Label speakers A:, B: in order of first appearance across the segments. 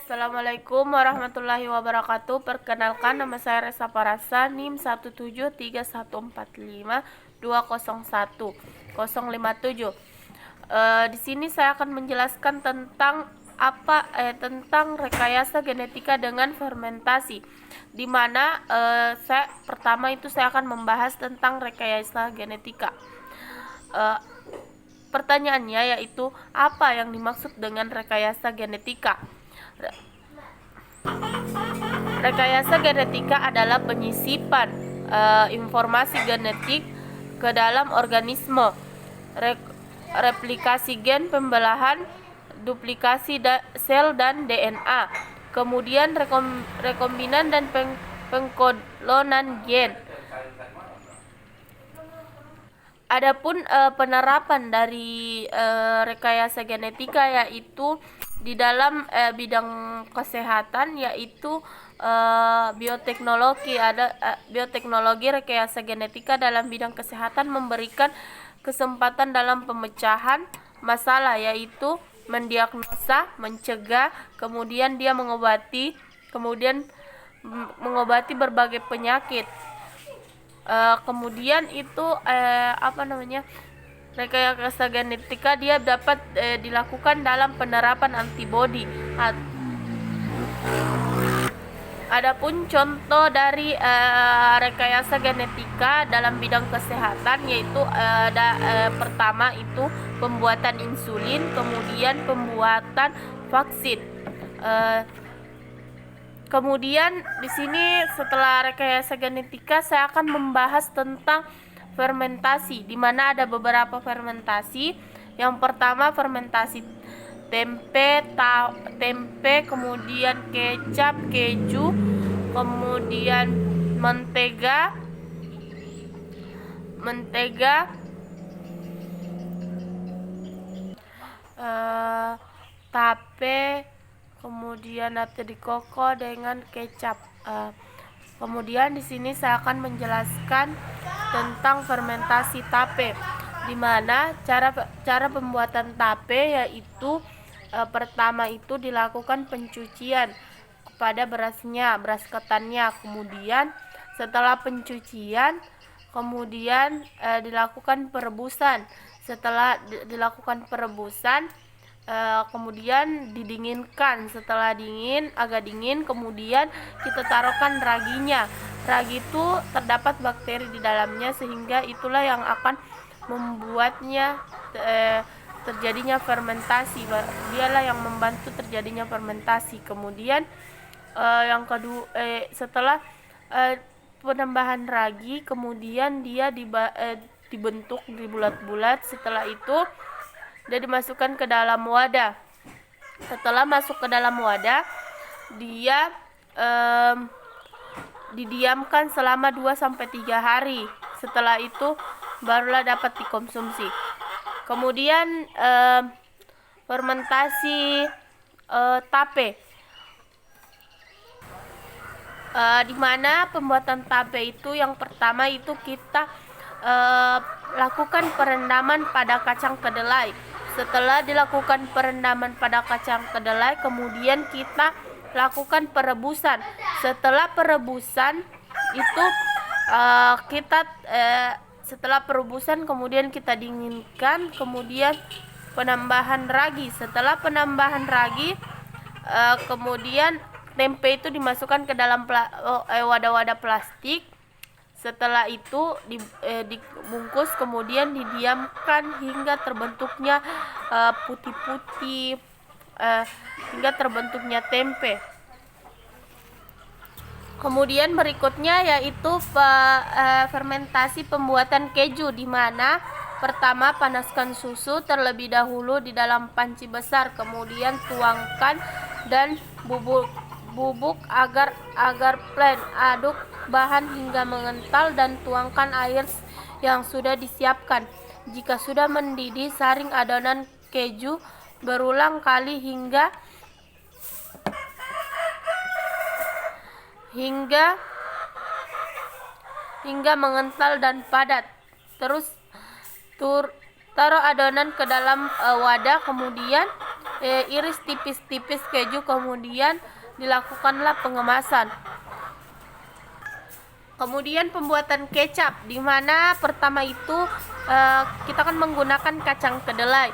A: Assalamualaikum warahmatullahi wabarakatuh. Perkenalkan, nama saya Resa Parasa, NIM 173145201 di sini saya akan menjelaskan tentang tentang rekayasa genetika dengan fermentasi. Di mana pertama saya akan membahas tentang rekayasa genetika. Pertanyaannya yaitu, apa yang dimaksud dengan rekayasa genetika? Rekayasa genetika adalah penyisipan informasi genetik ke dalam organisme, replikasi gen, pembelahan, duplikasi sel dan DNA, kemudian rekombinan dan pengkolonan gen. Adapun penerapan dari rekayasa genetika yaitu di dalam bidang kesehatan, yaitu bioteknologi. Bioteknologi rekayasa genetika dalam bidang kesehatan memberikan kesempatan dalam pemecahan masalah, yaitu mendiagnosa, mencegah, kemudian dia mengobati berbagai penyakit. Kemudian itu rekayasa genetika dia dapat dilakukan dalam penerapan antibodi. Adapun contoh dari rekayasa genetika dalam bidang kesehatan yaitu pertama itu pembuatan insulin, kemudian pembuatan vaksin. Kemudian di sini setelah rekayasa genetika saya akan membahas tentang fermentasi, di mana ada beberapa fermentasi. Yang pertama fermentasi tempe, kemudian kecap, keju, kemudian mentega, tape, kemudian latte di koko dengan kecap. Kemudian di sini saya akan menjelaskan tentang fermentasi tape, di mana cara pembuatan tape yaitu pertama itu dilakukan pencucian kepada beras ketannya. Kemudian setelah pencucian, kemudian dilakukan perebusan. Setelah dilakukan perebusan, kemudian didinginkan. Setelah agak dingin, kemudian kita taruhkan raginya. Ragi itu terdapat bakteri di dalamnya, sehingga itulah yang akan membuatnya terjadinya fermentasi. Dialah yang membantu terjadinya fermentasi. Kemudian yang kedua, setelah penambahan ragi, kemudian dia dibentuk di bulat-bulat. Setelah itu dia dimasukkan ke dalam wadah. Setelah masuk ke dalam wadah, dia didiamkan selama 2-3 hari. Setelah itu barulah dapat dikonsumsi. Kemudian fermentasi tape, di mana pembuatan tape itu yang pertama itu kita lakukan perendaman pada kacang kedelai. Setelah dilakukan perendaman pada kacang kedelai, kemudian kita lakukan perebusan. Setelah perebusan itu setelah perebusan kemudian kita dinginkan, kemudian penambahan ragi. Setelah penambahan ragi, kemudian tempe itu dimasukkan ke dalam wadah-wadah plastik. Setelah itu dibungkus, kemudian didiamkan hingga terbentuknya putih-putih, hingga terbentuknya tempe. Kemudian berikutnya yaitu fermentasi pembuatan keju, di mana pertama panaskan susu terlebih dahulu di dalam panci besar, kemudian tuangkan dan bubuk agar plain. Aduk bahan hingga mengental dan tuangkan air yang sudah disiapkan. Jika sudah mendidih, saring adonan keju berulang kali hingga mengental dan padat. Terus taruh adonan ke dalam wadah, kemudian iris tipis-tipis keju, kemudian dilakukanlah pengemasan. Kemudian pembuatan kecap, di mana pertama itu kita akan menggunakan kacang kedelai.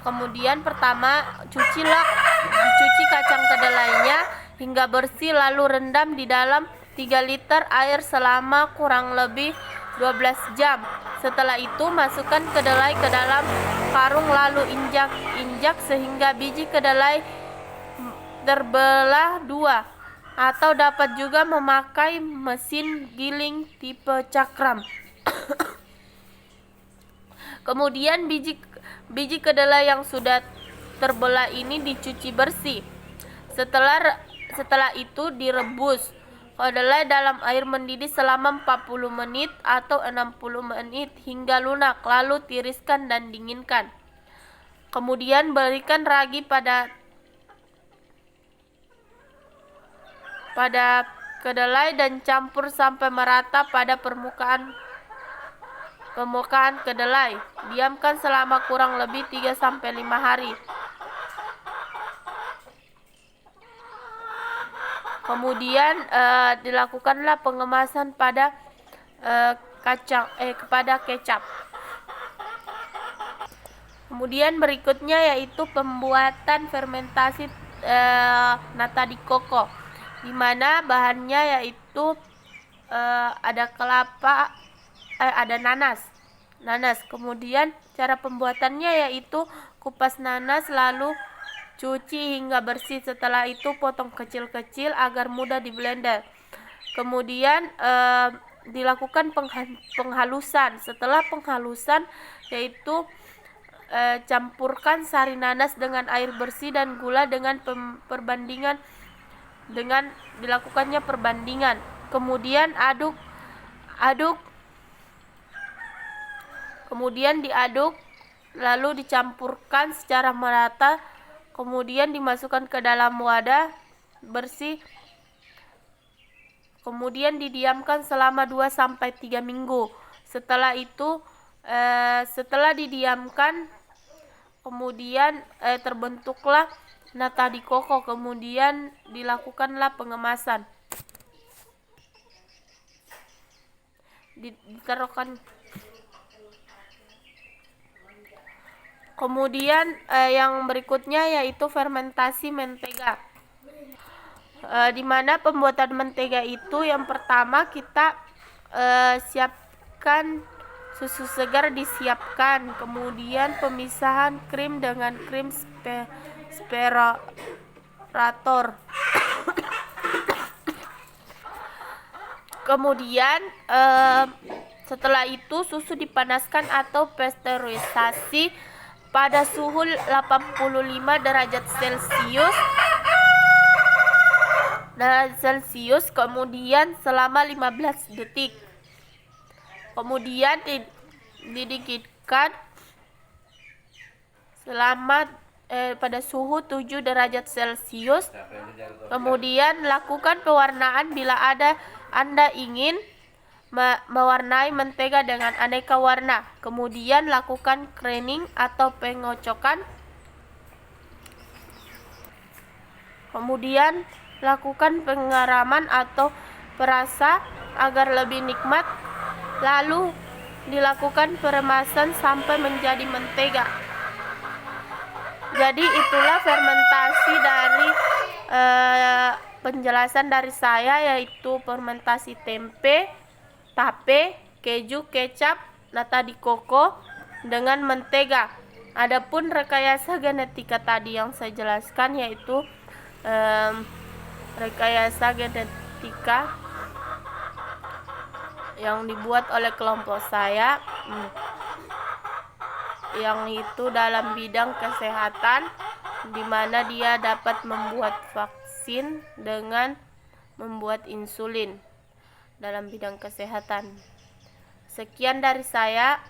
A: Kemudian pertama cuci kacang kedelainya hingga bersih, lalu rendam di dalam 3 liter air selama kurang lebih 12 jam. Setelah itu masukkan kedelai ke dalam karung, lalu injak sehingga biji kedelai terbelah dua, atau dapat juga memakai mesin giling tipe cakram. Kemudian biji kedelai yang sudah terbelah ini dicuci bersih. Setelah itu direbus kedelai dalam air mendidih selama 40 menit atau 60 menit hingga lunak, lalu tiriskan dan dinginkan. Kemudian berikan ragi pada kedelai dan campur sampai merata pada permukaan kedelai. Diamkan selama kurang lebih 3-5 hari. Kemudian dilakukanlah pengemasan pada kecap. Kemudian berikutnya yaitu pembuatan fermentasi nata de coco, di mana bahannya yaitu ada ada nanas. Kemudian cara pembuatannya yaitu kupas nanas, lalu cuci hingga bersih. Setelah itu potong kecil-kecil agar mudah di blender. Kemudian dilakukan penghalusan. Setelah penghalusan yaitu campurkan sari nanas dengan air bersih dan gula dengan dilakukannya perbandingan. Kemudian diaduk, lalu dicampurkan secara merata. Kemudian dimasukkan ke dalam wadah bersih. Kemudian didiamkan selama 2-3 minggu. Setelah itu setelah didiamkan, kemudian terbentuklah nata de coco. Kemudian dilakukanlah pengemasan. Kemudian yang berikutnya yaitu fermentasi mentega, di mana pembuatan mentega itu yang pertama kita siapkan susu segar, disiapkan. Kemudian pemisahan krim dengan krim separator. Kemudian setelah itu susu dipanaskan atau pasteurisasi pada suhu 85 derajat Celcius, kemudian selama 15 detik. Kemudian didinginkan pada suhu 7 derajat Celcius. Kemudian lakukan pewarnaan bila Anda ingin mewarnai mentega dengan aneka warna. Kemudian lakukan craning atau pengocokan. Kemudian lakukan pengaraman atau perasa agar lebih nikmat. Lalu dilakukan peremasan sampai menjadi mentega. Jadi itulah fermentasi dari penjelasan dari saya, yaitu fermentasi tempe, tape, keju, kecap, nata de coco dengan mentega. Adapun rekayasa genetika tadi yang saya jelaskan yaitu rekayasa genetika yang dibuat oleh kelompok saya, yang itu dalam bidang kesehatan, di mana dia dapat membuat vaksin dengan membuat insulin dalam bidang kesehatan. Sekian dari saya.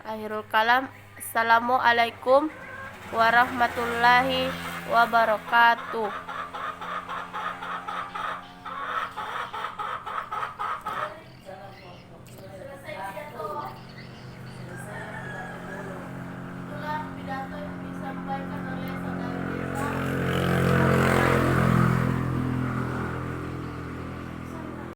A: Akhirul kalam. Assalamualaikum warahmatullahi wabarakatuh.